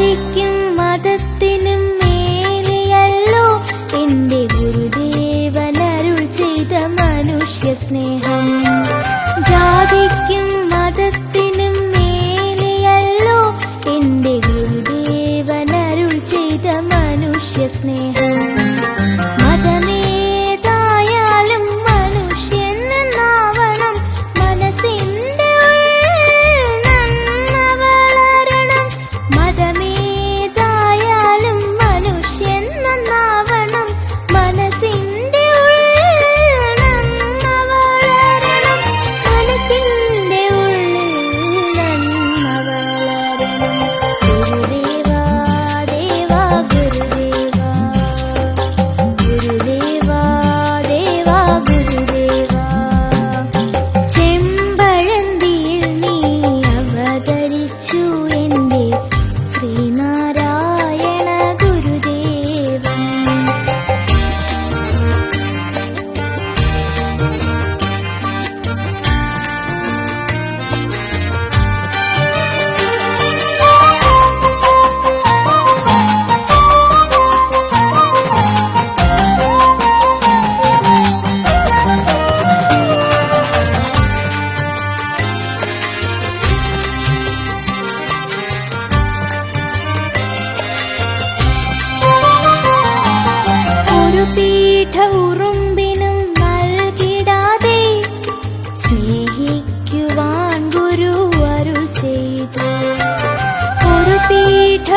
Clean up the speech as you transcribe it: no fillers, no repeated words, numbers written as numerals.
ജാതിക്കും മതത്തിനും മേലെയല്ലോ എന്റെ ഗുരുദേവനരുൾ ചെയ്ത മനുഷ്യ സ്നേഹം. ജാതിക്കും മതത്തിനും മേലെയല്ലോ എന്റെ ഗുരുദേവനരുൾ ചെയ്ത മനുഷ്യ സ്നേഹം. മതമേതായാലും മനുഷ്യൻ എന്നാവണം, മനസ്സിന്റെ ഉള്ളിൽ നന്മ വളരണം. മതമേതായാലും മനുഷ്യൻ നന്നാവണം, മനസ്സിന്റെ ഉള്ളിൽ നന്മ വളരണം. മനസ്സിന്റെ ഉള്ളിൽ നന്മ വളരണം. ഗുരുദേവാ ദേവാ ഗുരുദേവാ, ഗുരുദേവാ ദേവാ ഗുരുദേവാ. ചെമ്പഴന്തിയിൽ നീ അവതരിച്ചു എന്റെ ശ്രീനാരായണ ഗുരുദേവൻ. ഒരു പീഠ ഉറുമ്പിനും നൽകിടാതെ സ്നേഹിക്കുവാൻ ഗുരു അരുൾ ചെയ്തു. ഒരു പീഠ